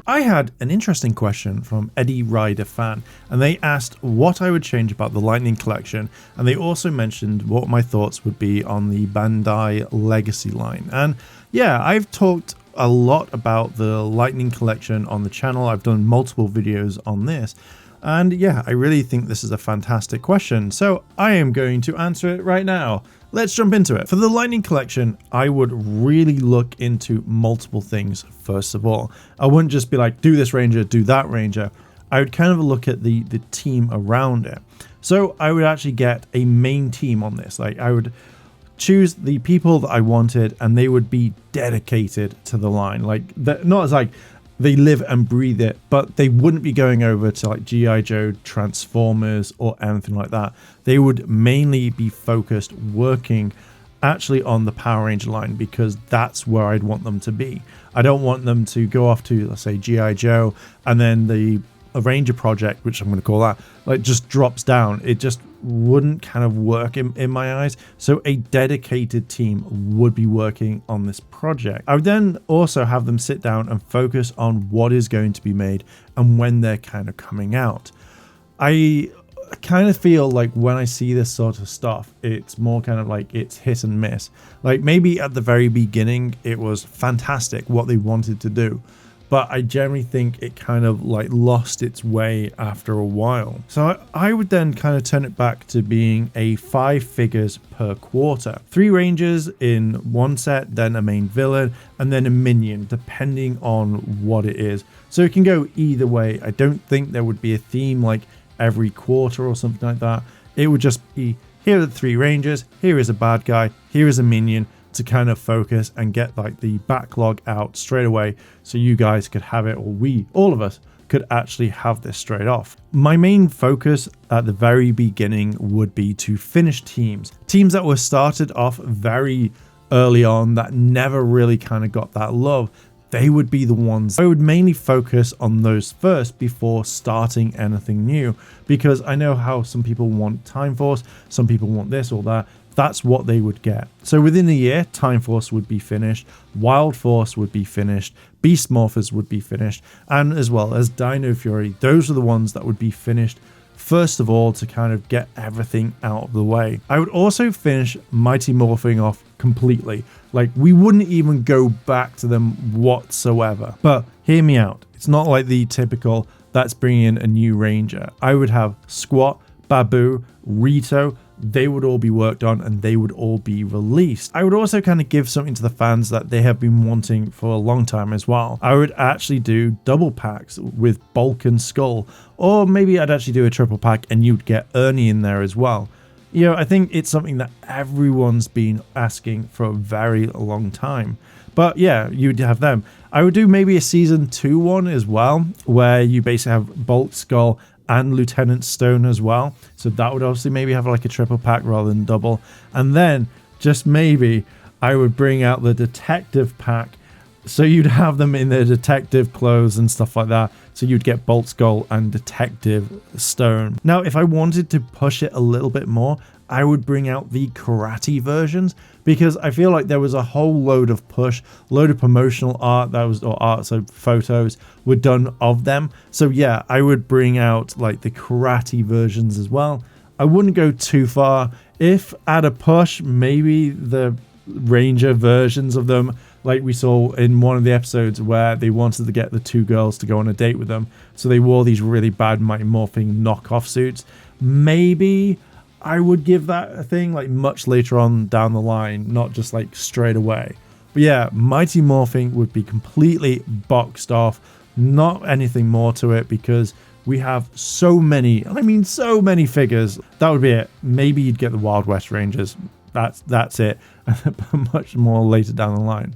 I had an interesting question from Eddie Ryder fan, and they asked what I would change about the Lightning Collection, and they also mentioned what my thoughts would be on the Bandai Legacy line. And yeah, I've talked a lot about the Lightning Collection on the channel. I've done multiple videos on this. And yeah, I really think this is a fantastic question, so I am going to answer it right now. Let's jump into it. For the Lightning Collection, I would really look into multiple things first of all. I wouldn't just be like, do this ranger, do that ranger. I would kind of look at the team around it. So I would actually get a main team on this. Like I would choose the people that I wanted and they would be dedicated to the line. Like not as like, they live and breathe it, but they wouldn't be going over to like G.I. Joe, Transformers, or anything like that. They would mainly be focused working actually on the Power Ranger line because that's where I'd want them to be. I don't want them to go off to, let's say, G.I. Joe, and then the Ranger project, which I'm going to call that, like just drops down. It just wouldn't kind of work in my eyes. So a dedicated team would be working on this project. I would then also have them sit down and focus on what is going to be made and when they're kind of coming out. I kind of feel like when I see this sort of stuff, it's more kind of like it's hit and miss. Like maybe at the very beginning, it was fantastic what they wanted to do, but I generally think it kind of like lost its way after a while. So I would then kind of turn it back to being a 5 figures per quarter. 3 rangers in one set, then a main villain, and then a minion, depending on what it is. So it can go either way. I don't think there would be a theme like every quarter or something like that. It would just be, here are the 3 rangers, here is a bad guy, here is a minion, to kind of focus and get like the backlog out straight away so you guys could have it, or we, all of us, could actually have this straight off. My main focus at the very beginning would be to finish teams that were started off very early on that never really kind of got that love. They would be the ones I would mainly focus on those first before starting anything new, because I know how some people want Time Force, some people want this or that. That's what they would get. So within a year, Time Force would be finished, Wild Force would be finished, Beast Morphers would be finished, and as well as Dino Fury. Those are the ones that would be finished first of all to kind of get everything out of the way. I would also finish Mighty Morphing off completely. Like we wouldn't even go back to them whatsoever. But hear me out. It's not like the typical, that's bringing in a new ranger. I would have Squat, Babu, Rito. They would all be worked on and they would all be released. I would also kind of give something to the fans that they have been wanting for a long time as well. I would actually do double packs with Bulk and Skull, or maybe I'd actually do a triple pack and you'd get Ernie in there as well. You know, I think it's something that everyone's been asking for a very long time. But yeah, you'd have them. I would do maybe a season 2 one as well, where you basically have Bulk, Skull, and Lieutenant Stone as well. So that would obviously maybe have like a triple pack rather than double. And then just maybe I would bring out the detective pack. So you'd have them in their detective clothes and stuff like that. So you'd get Bolt Skull and Detective Stone. Now, if I wanted to push it a little bit more, I would bring out the karate versions, because I feel like there was a whole load of promotional art that was, or art, so photos were done of them. So yeah, I would bring out like the karate versions as well. I wouldn't go too far. If at a push, maybe the Ranger versions of them, like we saw in one of the episodes where they wanted to get the 2 girls to go on a date with them. So they wore these really bad Mighty Morphing knockoff suits. Maybe I would give that a thing like much later on down the line, not just like straight away. But yeah, Mighty Morphing would be completely boxed off, not anything more to it, because we have so many, and I mean so many figures. That would be it. Maybe you'd get the Wild West Rangers. That's it. Much more later down the line.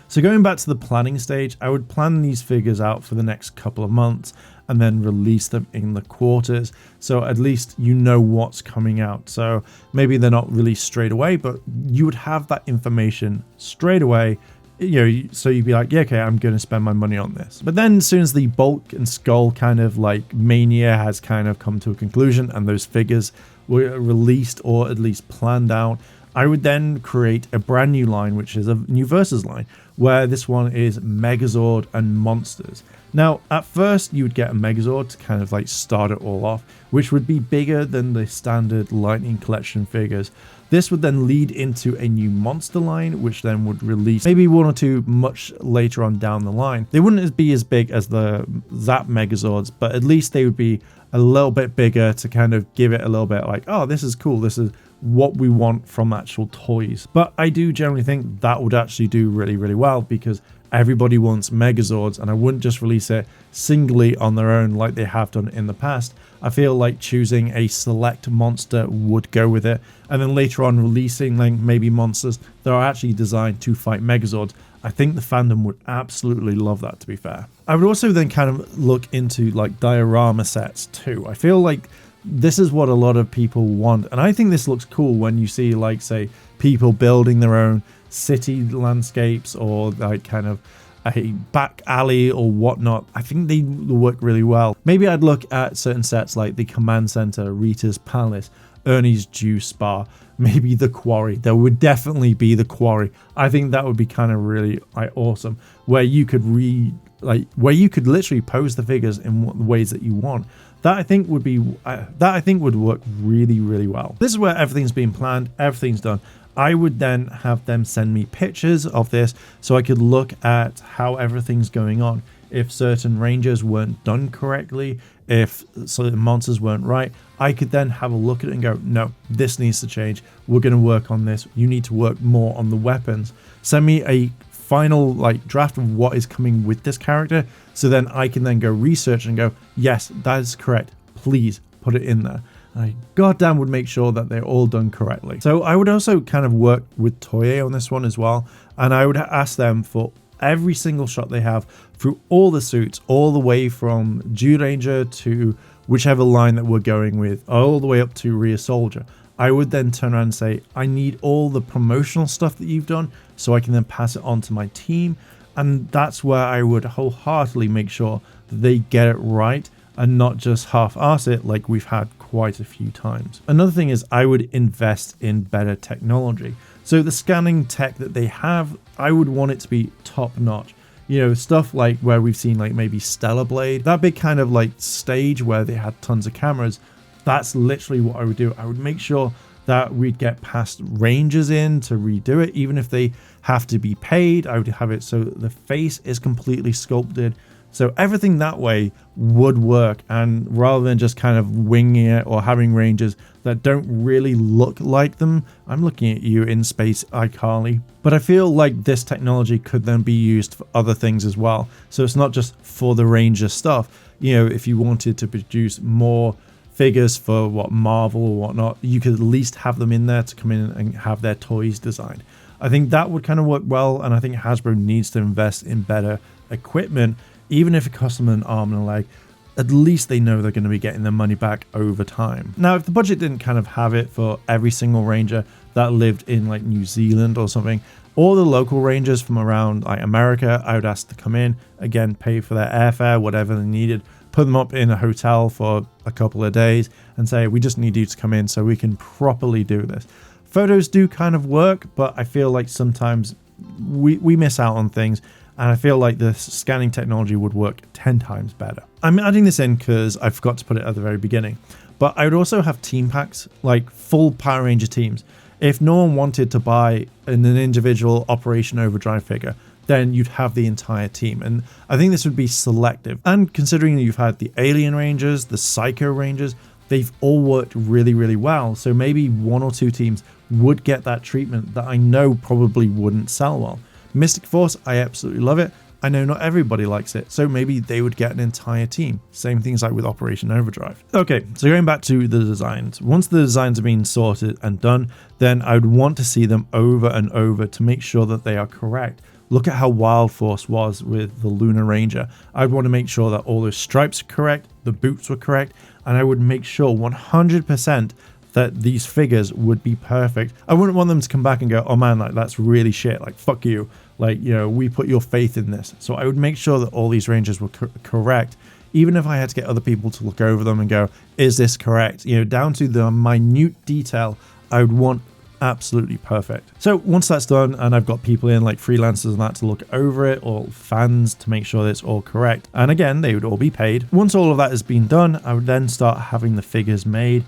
So going back to the planning stage, I would plan these figures out for the next couple of months and then release them in the quarters, so at least you know what's coming out. So maybe they're not released straight away, but you would have that information straight away, you know, so you'd be like, yeah, okay, I'm going to spend my money on this. But then as soon as the Bulk and Skull kind of like mania has kind of come to a conclusion and those figures were released or at least planned out, I would then create a brand new line, which is a new versus line, where this one is Megazord and monsters. Now, at first, you would get a Megazord to kind of like start it all off, which would be bigger than the standard Lightning Collection figures. This would then lead into a new monster line, which then would release maybe one or two much later on down the line. They wouldn't be as big as the Zap Megazords, but at least they would be a little bit bigger to kind of give it a little bit like, oh, this is cool. This is what we want from actual toys. But I do generally think that would actually do really, really well because everybody wants Megazords, and I wouldn't just release it singly on their own like they have done in the past. I feel like choosing a select monster would go with it, and then later on releasing like maybe monsters that are actually designed to fight Megazords. I think the fandom would absolutely love that, to be fair. I would also then kind of look into like diorama sets too. I feel like this is what a lot of people want, and I think this looks cool when you see like, say, people building their own city landscapes or like kind of a back alley or whatnot. I think they work really well. Maybe I'd look at certain sets like the Command Center, Rita's Palace, Ernie's Juice Bar, maybe the Quarry. There would definitely be the Quarry. I think that would be kind of really awesome, where you could literally pose the figures in ways that you want. That I think would work really, really well. This is where everything's been planned, everything's done. I would then have them send me pictures of this so I could look at how everything's going on. If certain rangers weren't done correctly, if certain monsters weren't right, I could then have a look at it and go, no, this needs to change. We're going to work on this. You need to work more on the weapons. Send me a final like draft of what is coming with this character, so then I can then go research and go, yes, that is correct. Please put it in there. I goddamn would make sure that they're all done correctly. So I would also kind of work with Toei on this one as well, and I would ask them for every single shot they have through all the suits, all the way from Ranger to whichever line that we're going with, all the way up to Rear Soldier. I would then turn around and say, I need all the promotional stuff that you've done so I can then pass it on to my team. And that's where I would wholeheartedly make sure that they get it right and not just half-ass it like we've had quite a few times. Another thing is I would invest in better technology. So the scanning tech that they have, I would want it to be top-notch. You know, stuff like where we've seen like maybe Stellar Blade, that big kind of like stage where they had tons of cameras. That's literally what I would do. I would make sure that we'd get past rangers in to redo it, even if they have to be paid. I would have it so the face is completely sculpted. So everything that way would work, and rather than just kind of winging it or having rangers that don't really look like them. I'm looking at you in space, iCarly. But I feel like this technology could then be used for other things as well. So it's not just for the ranger stuff. You know, if you wanted to produce more figures for Marvel or whatnot, you could at least have them in there to come in and have their toys designed. I think that would kind of work well, and I think Hasbro needs to invest in better equipment. Even if it costs them an arm and a leg, at least they know they're going to be getting their money back over time. Now, if the budget didn't kind of have it for every single ranger that lived in like New Zealand or something, all the local rangers from around like America, I would ask to come in, again, pay for their airfare, whatever they needed, put them up in a hotel for a couple of days and say, we just need you to come in so we can properly do this. Photos do kind of work, but I feel like sometimes we miss out on things. And I feel like the scanning technology would work 10 times better. I'm adding this in because I forgot to put it at the very beginning. But I would also have team packs, like full Power Ranger teams. If no one wanted to buy an individual Operation Overdrive figure, then you'd have the entire team. And I think this would be selective. And considering that you've had the Alien Rangers, the Psycho Rangers, they've all worked really, really well. So maybe one or two teams would get that treatment that I know probably wouldn't sell well. Mystic Force, I absolutely love it. I know not everybody likes it, so maybe they would get an entire team. Same things like with Operation Overdrive. Okay, so going back to the designs. Once the designs have been sorted and done, then I would want to see them over and over to make sure that they are correct. Look at how Wild Force was with the Lunar Ranger. I'd want to make sure that all those stripes are correct, the boots were correct, and I would make sure 100% that these figures would be perfect. I wouldn't want them to come back and go, oh man, like that's really shit, like fuck you. Like, you know, we put your faith in this. So I would make sure that all these rangers were correct, even if I had to get other people to look over them and go, is this correct? You know, down to the minute detail, I would want absolutely perfect. So once that's done and I've got people in like freelancers and that to look over it, or fans to make sure that it's all correct, and again they would all be paid. Once all of that has been done, I would then start having the figures made,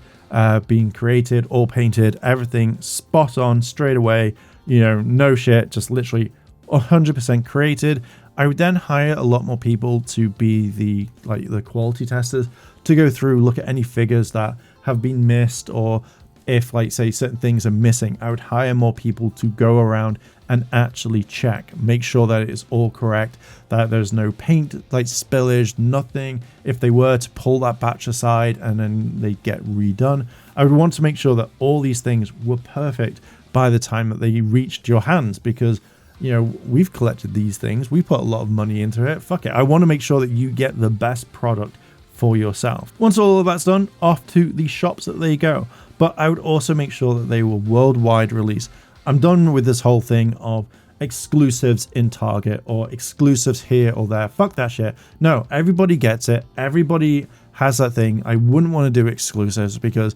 being created, all painted, everything spot on straight away, no shit, just literally 100% created. I would then hire a lot more people to be the quality testers, to go through, look at any figures that have been missed, or if say certain things are missing, I would hire more people to go around and actually check, make sure that it's all correct, that there's no paint spillage, nothing. If they were to pull that batch aside and then they get redone, I would want to make sure that all these things were perfect by the time that they reached your hands, because we've collected these things, we put a lot of money into it. Fuck it, I want to make sure that you get the best product for yourself. Once all of that's done, off to the shops that they go. But I would also make sure that they were worldwide release. I'm done with this whole thing of exclusives in Target or exclusives here or there. Fuck that shit. No, everybody gets it. Everybody has that thing. I wouldn't want to do exclusives because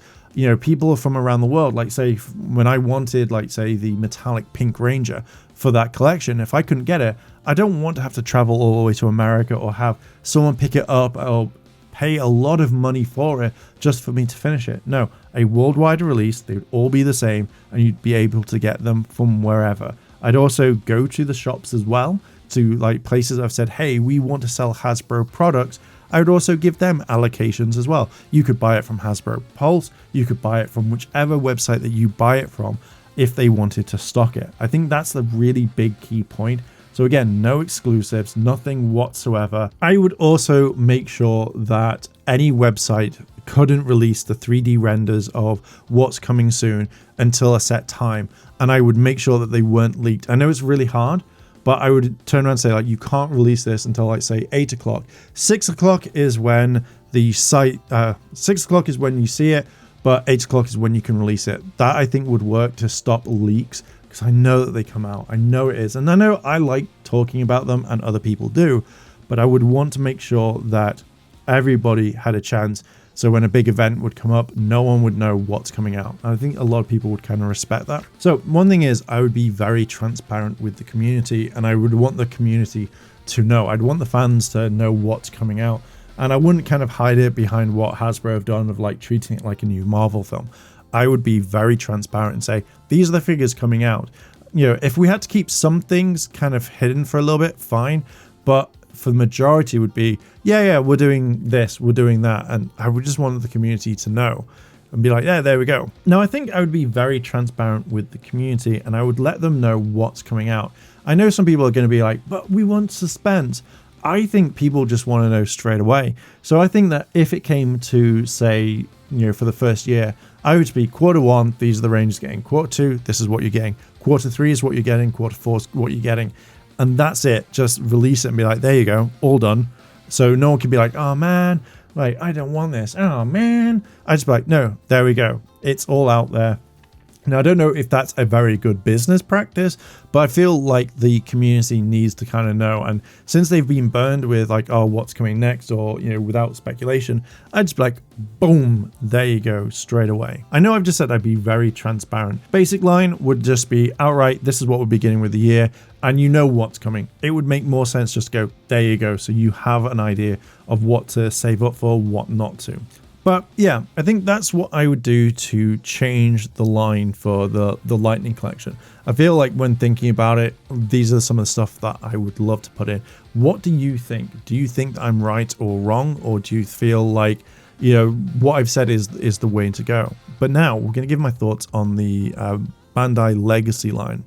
people are from around the world. Like say when I wanted say the metallic pink Ranger for that collection, if I couldn't get it, I don't want to have to travel all the way to America or have someone pick it up or pay a lot of money for it just for me to finish it. No, a worldwide release, they would all be the same and you'd be able to get them from wherever. I'd also go to the shops as well, to places I've said, hey, we want to sell Hasbro products. I would also give them allocations as well. You could buy it from Hasbro Pulse, you could buy it from whichever website that you buy it from if they wanted to stock it. I think that's the really big key point. So again, no exclusives, nothing whatsoever. I would also make sure that any website couldn't release the 3D renders of what's coming soon until a set time. And I would make sure that they weren't leaked. I know it's really hard, but I would turn around and say you can't release this until say 8 o'clock. 6 o'clock is when the site, 6 o'clock is when you see it, but 8 o'clock is when you can release it. That I think would work to stop leaks, because I know that they come out. I know it is. And I know I like talking about them and other people do, but I would want to make sure that everybody had a chance. So when a big event would come up, no one would know what's coming out. And I think a lot of people would kind of respect that. So one thing is I would be very transparent with the community, and I would want the community to know. I'd want the fans to know what's coming out. And I wouldn't kind of hide it behind what Hasbro have done of treating it like a new Marvel film. I would be very transparent and say, these are the figures coming out. If we had to keep some things kind of hidden for a little bit, fine. But for the majority would be, yeah, we're doing this, we're doing that. And I would just want the community to know and be like, yeah, there we go. Now, I think I would be very transparent with the community and I would let them know what's coming out. I know some people are going to be like, but we want suspense. I think people just want to know straight away. So I think that if it came to, say, for the first year, I would be Q1, these are the Rangers getting. Q2, this is what you're getting. Q3 is what you're getting. Q4 is what you're getting. And that's it. Just release it and be like, there you go, all done. So no one can be like, oh man, I don't want this. Oh man. I just be like, no, there we go. It's all out there. Now, I don't know if that's a very good business practice, but I feel like the community needs to kind of know. And since they've been burned with oh, what's coming next, or, without speculation, I'd just be like, boom, there you go, straight away. I know I've just said I'd be very transparent. Basic line would just be outright, this is what we're beginning with the year, and you know what's coming. It would make more sense just to go, there you go, so you have an idea of what to save up for, what not to. But yeah, I think that's what I would do to change the line for the Lightning collection. I feel like when thinking about it, these are some of the stuff that I would love to put in. What do you think? Do you think that I'm right or wrong? Or do you feel like, what I've said is the way to go? But now we're going to give my thoughts on the Bandai Legacy line.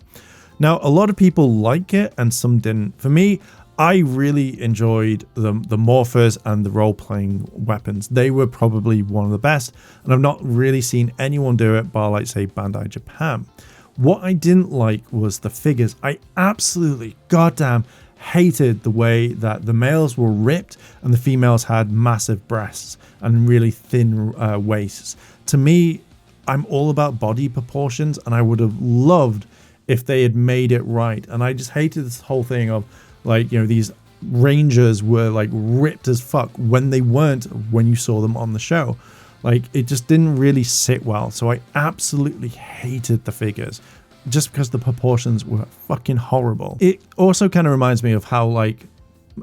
Now, a lot of people like it and some didn't. For me, I really enjoyed the morphers and the role-playing weapons. They were probably one of the best, and I've not really seen anyone do it bar say Bandai Japan. What I didn't like was the figures. I absolutely goddamn hated the way that the males were ripped and the females had massive breasts and really thin waists. To me, I'm all about body proportions, and I would have loved if they had made it right. And I just hated this whole thing of these Rangers were ripped as fuck when they weren't when you saw them on the show. Like, it just didn't really sit well. So I absolutely hated the figures just because the proportions were fucking horrible. It also kind of reminds me of how, like,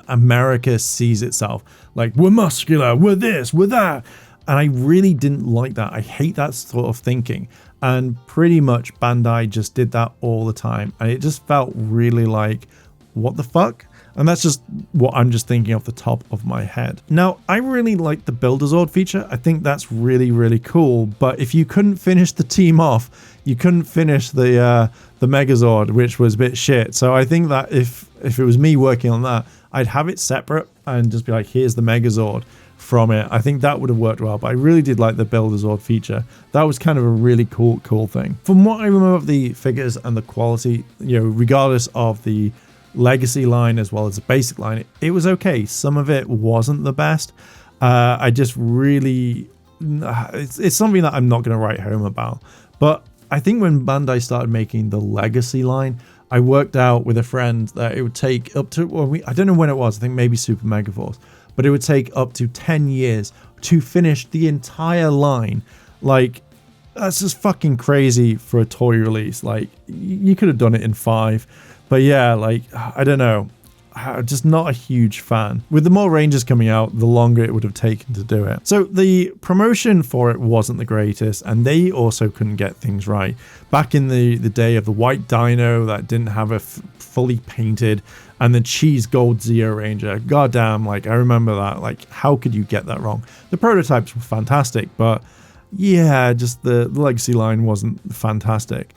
America sees itself. Like, we're muscular, we're this, we're that. And I really didn't like that. I hate that sort of thinking. And pretty much Bandai just did that all the time. And it just felt really like, what the fuck? And that's just what I'm just thinking off the top of my head. Now, I really like the Build-A-Zord feature. I think that's really, really cool. But if you couldn't finish the team off, you couldn't finish the Megazord, which was a bit shit. So I think that if it was me working on that, I'd have it separate and just be like, here's the Megazord from it. I think that would have worked well, but I really did like the Build-A-Zord feature. That was kind of a really cool thing. From what I remember of the figures and the quality, regardless of the legacy line as well as the basic line, it was okay. Some of it wasn't the best. I just really, it's something that I'm not going to write home about. But I think when Bandai started making the legacy line, I worked out with a friend that it would take up to, I don't know when it was, I think maybe Super Mega Force, but it would take up to 10 years to finish the entire line. Like, that's just fucking crazy for a toy release. Like, you could have done it in 5. But yeah, like, I don't know. Just not a huge fan. With the more ranges coming out, the longer it would have taken to do it. So the promotion for it wasn't the greatest, and they also couldn't get things right. Back in the day of the white dino that didn't have a fully painted, and the cheese gold Zeo Ranger. Goddamn, like, I remember that. Like, how could you get that wrong? The prototypes were fantastic, but yeah, just the legacy line wasn't fantastic.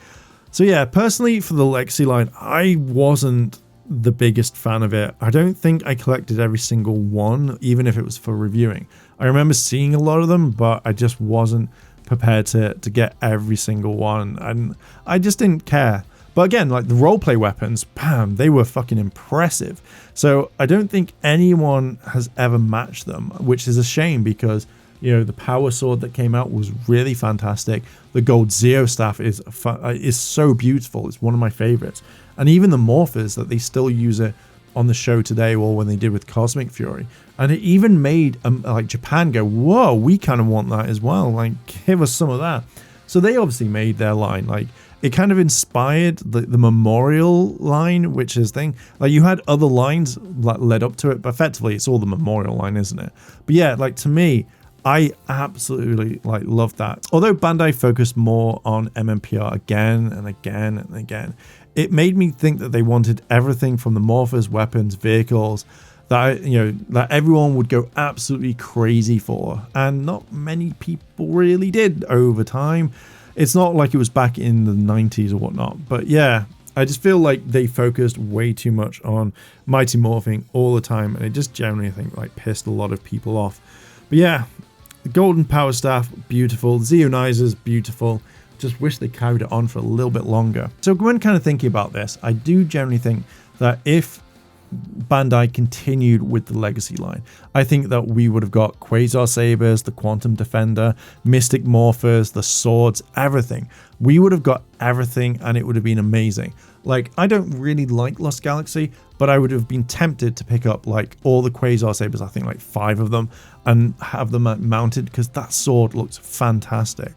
So yeah, personally for the legacy line, I wasn't the biggest fan of it. I don't think I collected every single one, even if it was for reviewing. I remember seeing a lot of them, but I just wasn't prepared to get every single one, and I just didn't care. But again, like the roleplay weapons, bam, they were fucking impressive. So I don't think anyone has ever matched them, which is a shame because, the power sword that came out was really fantastic. The gold Zeo staff is so beautiful. It's one of my favorites. And even the morphers that they still use it on the show today, or when they did with Cosmic Fury. And it even made like Japan go, whoa, we kind of want that as well. Like, give us some of that. So they obviously made their line. Like, it kind of inspired the Memorial line, which is thing. Like, you had other lines that led up to it, but effectively it's all the Memorial line, isn't it? But yeah, like, to me, I absolutely love that. Although Bandai focused more on MMPR again and again and again, it made me think that they wanted everything from the morphers, weapons, vehicles that that everyone would go absolutely crazy for, and not many people really did over time. It's not like it was back in the 90s or whatnot, but yeah, I just feel like they focused way too much on Mighty Morphing all the time, and it just generally, I think, pissed a lot of people off. But yeah, the Golden Power Staff, beautiful. The Zeonizers, beautiful. Just wish they carried it on for a little bit longer. So when kind of thinking about this, I do generally think that if Bandai continued with the legacy line, I think that we would have got Quasar Sabers, the Quantum Defender, Mystic Morphers, the swords, everything. We would have got everything, and it would have been amazing. Like, I don't really like Lost Galaxy, but I would have been tempted to pick up all the Quasar Sabers, I think 5 of them, and have them mounted, because that sword looks fantastic.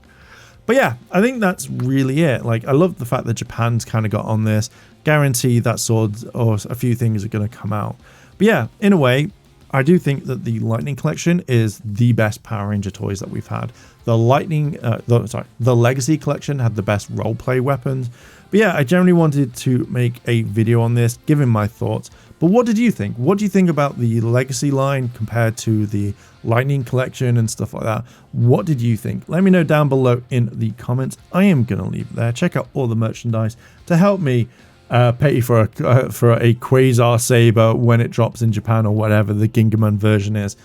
But yeah, I think that's really it. I love the fact that Japan's kind of got on this. Guarantee that sword or a few things are going to come out. But yeah, in a way, I do think that the Lightning Collection is the best Power Ranger toys that we've had. The Legacy Collection had the best roleplay weapons. But yeah, I generally wanted to make a video on this, giving my thoughts. But what did you think? What do you think about the Legacy line compared to the Lightning Collection and stuff like that? What did you think? Let me know down below in the comments. I am going to leave it there. Check out all the merchandise to help me pay for a Quasar Saber when it drops in Japan, or whatever the Gingaman version is.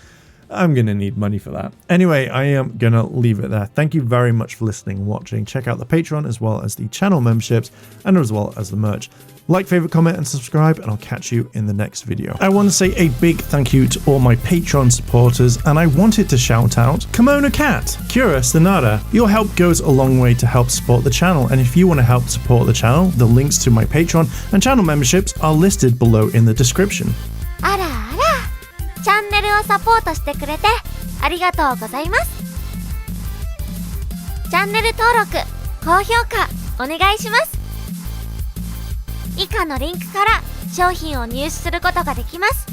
I'm going to need money for that. Anyway, I am going to leave it there. Thank you very much for listening and watching. Check out the Patreon as well as the channel memberships, and as well as the merch. Like, favorite, comment, and subscribe, and I'll catch you in the next video. I want to say a big thank you to all my Patreon supporters, and I wanted to shout out Kimona Cat, Kira Stanada. Your help goes a long way to help support the channel, and if you want to help support the channel, the links to my Patreon and channel memberships are listed below in the description. あらあら、チャンネルをサポートしてくれてありがとうございます。チャンネル登録、高評価お願いします。以下のリンクから商品を入手することができます。